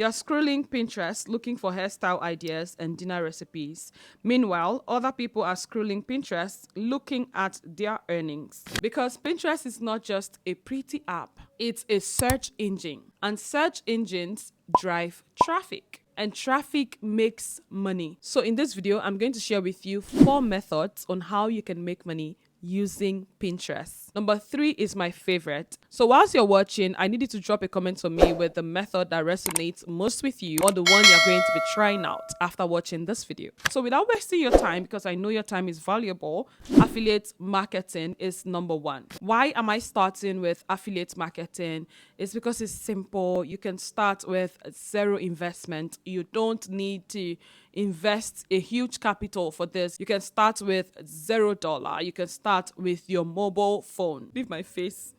You're scrolling Pinterest looking for hairstyle ideas and dinner recipes. Meanwhile, other people are scrolling Pinterest looking at their earnings. Because Pinterest is not just a pretty app, it's a search engine. And search engines drive traffic. And traffic makes money. So in this video, I'm going to share with you 4 methods on how you can make money using Pinterest. Number 3 is my favorite. So whilst you're watching, I need you to drop a comment for me with the method that resonates most with you or the one you're going to be trying out after watching this video. So without wasting your time, because I know your time is valuable, affiliate marketing is number 1. Why am I starting with affiliate marketing? It's because it's simple. You can start with 0 investment. You don't need to invest a huge capital for this. You can start with $0. You can start with your mobile phone. Leave my face.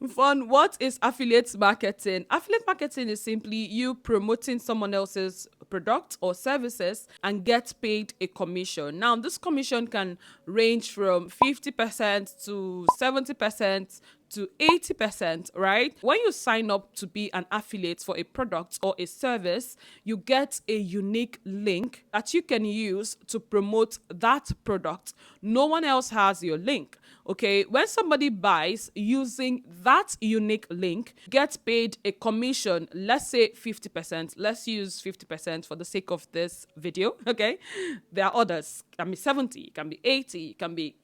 Mfon, what is affiliate marketing? Affiliate marketing is simply you promoting someone else's product or services and get paid a commission. Now, this commission can range from 50% to 70% to 80%, right? When you sign up to be an affiliate for a product or a service, you get a unique link that you can use to promote that product. No one else has your link. Okay, when somebody buys using that unique link, gets paid a commission, let's say 50%. Let's use 50% for the sake of this video. Okay, there are others. It can be 70, it can be 80, it can be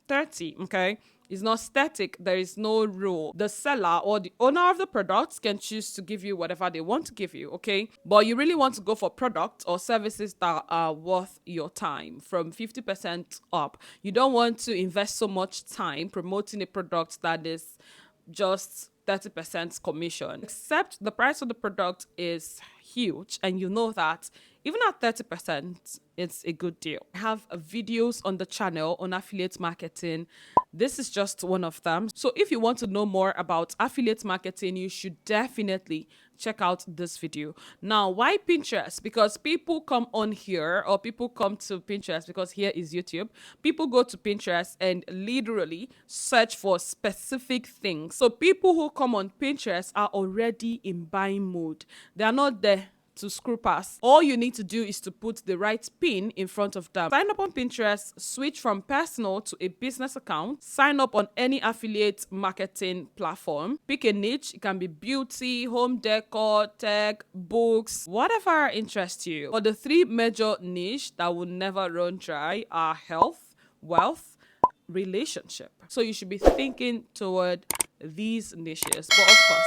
30. Okay, it's not static. There is no rule. The seller or the owner of the product can choose to give you whatever they want to give you, okay? But you really want to go for products or services that are worth your time from 50% up. You don't want to invest so much time promoting a product that is just 30% commission, except the price of the product is huge and you know that even at 30%, it's a good deal. I have videos on the channel on affiliate marketing. This is just one of them. So if you want to know more about affiliate marketing, you should definitely check out this video. Now, why Pinterest? Because people come on here or people come to Pinterest because here is YouTube. People go to Pinterest and literally search for specific things. So people who come on Pinterest are already in buying mode. They are not there to screw past. All you need to do is to put the right pin in front of them. Sign up on Pinterest, switch from personal to a business account, sign up on any affiliate marketing platform, pick a niche. It can be beauty, home decor, tech, books, whatever interests you. But the 3 major niche that will never run dry are health, wealth, relationship. So you should be thinking toward these niches. But of course,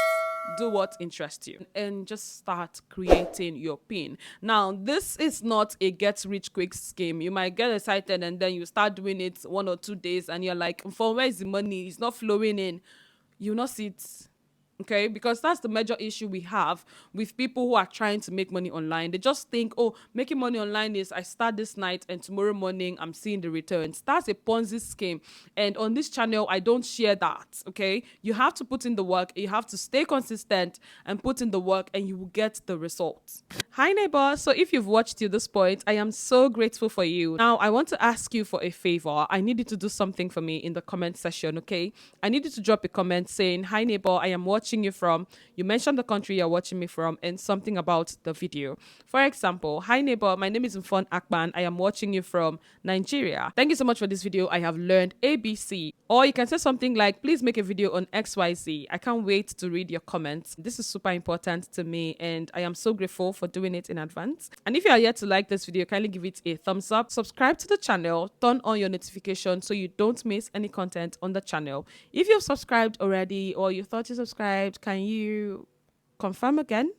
do what interests you and just start creating your pin. Now, this is not a get rich quick scheme. You might get excited and then you start doing it 1 or 2 days and you're like, for where is the money? It's not flowing in. You not see it. Okay, because that's the major issue we have with people who are trying to make money online. They just think, oh, making money online is I start this night and tomorrow morning I'm seeing the returns. That's a Ponzi scheme. And on this channel, I don't share that. Okay, you have to put in the work. You have to stay consistent and put in the work and you will get the results. Hi neighbor, so if you've watched to this point, I am so grateful for you. Now, I want to ask you for a favor. I need you to do something for me in the comment section, okay? I need you to drop a comment saying, hi neighbor, I am watching you from. You mentioned the country you're watching me from and something about the video. For example, hi neighbor, my name is Mfon Akban. I am watching you from Nigeria. Thank you so much for this video. I have learned ABC. Or you can say something like, please make a video on XYZ. I can't wait to read your comments. This is super important to me and I am so grateful for doing it in advance. And if you are yet to like this video, kindly give it a thumbs up, subscribe to the channel, turn on your notifications so you don't miss any content on the channel. If you've subscribed already or you thought you subscribed, can you confirm again?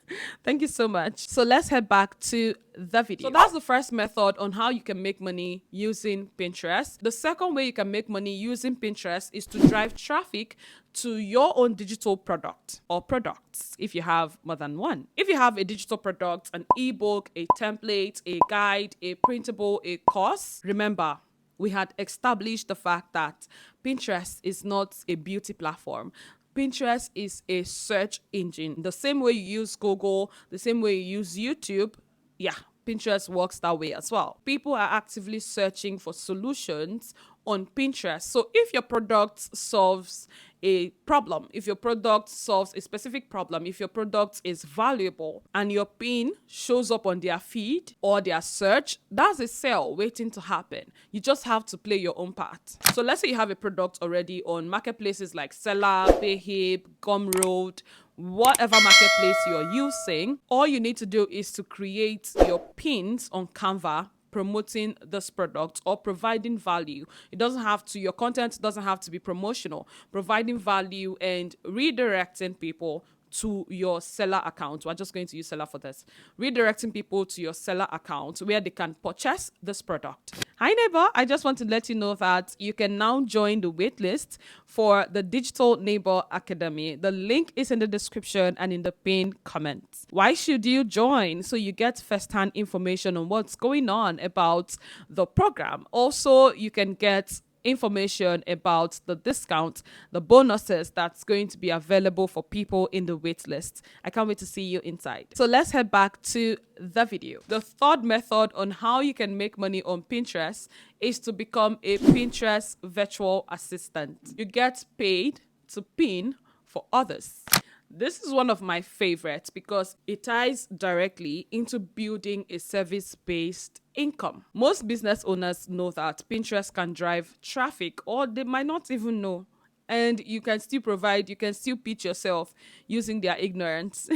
Thank you so much. So let's head back to the video. So that's the first method on how you can make money using Pinterest. The second way you can make money using Pinterest is to drive traffic to your own digital product or products if you have more than one. If you have a digital product, an ebook, a template, a guide, a printable, a course, remember, we had established the fact that Pinterest is not a beauty platform. Pinterest is a search engine. The same way you use Google, the same way you use YouTube, yeah, Pinterest works that way as well. People are actively searching for solutions on Pinterest. So if your product solves a problem, if your product solves a specific problem, if your product is valuable and your pin shows up on their feed or their search, that's a sale waiting to happen. You just have to play your own part. So let's say you have a product already on marketplaces like Seller, Payhip, Gumroad, whatever marketplace you're using. All you need to do is to create your pins on Canva promoting this product or providing value. It doesn't have to, your content doesn't have to be promotional, providing value and redirecting people to your seller account. We're just going to use seller for this. Redirecting people to your seller account where they can purchase this product. Hi neighbor, I just want to let you know that you can now join the waitlist for the Digital Neighbor Academy. The link is in the description and in the pinned comments. Why should you join? So you get first-hand information on what's going on about the program. Also, you can get information about the discount, the bonuses that's going to be available for people in the wait list. I can't wait to see you inside. So let's head back to the video. The third method on how you can make money on Pinterest is to become a Pinterest virtual assistant. You get paid to pin for others. This is one of my favorites because it ties directly into building a service-based income. Most business owners know that Pinterest can drive traffic, or they might not even know. And you can still provide, you can still pitch yourself using their ignorance.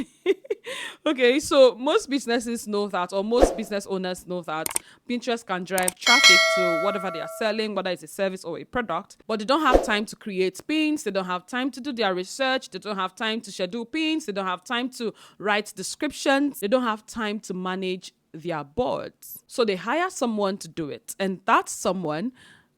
Okay, so most businesses know that, or most business owners know that Pinterest can drive traffic to whatever they are selling, whether it's a service or a product, but they don't have time to create pins, they don't have time to do their research, they don't have time to schedule pins, they don't have time to write descriptions, they don't have time to manage their boards. So they hire someone to do it, and that someone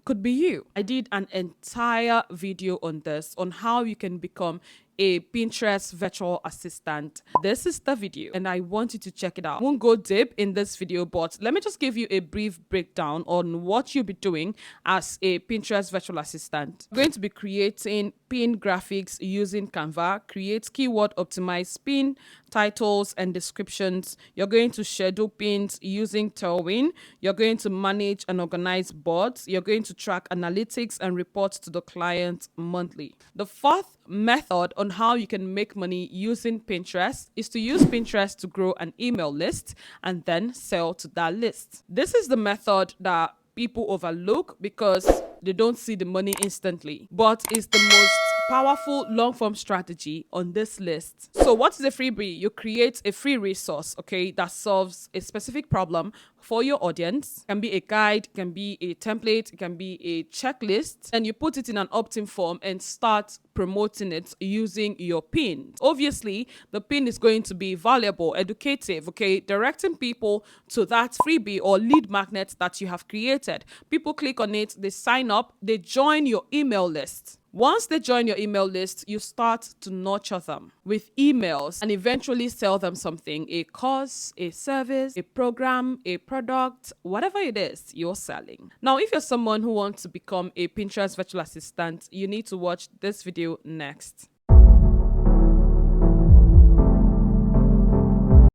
could be you. I did an entire video on this, on how you can become a Pinterest virtual assistant. This is the video and I want you to check it out. I won't go deep in this video, but let me just give you a brief breakdown on what you'll be doing as a Pinterest virtual assistant. You're going to be creating pin graphics using Canva, create keyword optimized pin titles and descriptions. You're going to schedule pins using Tailwind. You're going to manage and organize boards. You're going to track analytics and report to the client monthly. The fourth method on how you can make money using Pinterest is to use Pinterest to grow an email list and then sell to that list. This is the method that people overlook because they don't see the money instantly, but it's the most powerful long-form strategy on this list. So what is a freebie? You create a free resource, okay, that solves a specific problem for your audience. It can be a guide, it can be a template, it can be a checklist, and you put it in an opt-in form and start promoting it using your pin. Obviously, the pin is going to be valuable, educative, okay, directing people to that freebie or lead magnet that you have created. People click on it, they sign up, they join your email list. Once they join your email list, you start to nurture them with emails and eventually sell them something, a course, a service, a program, a product, whatever it is you're selling. Now, if you're someone who wants to become a Pinterest virtual assistant, you need to watch this video next.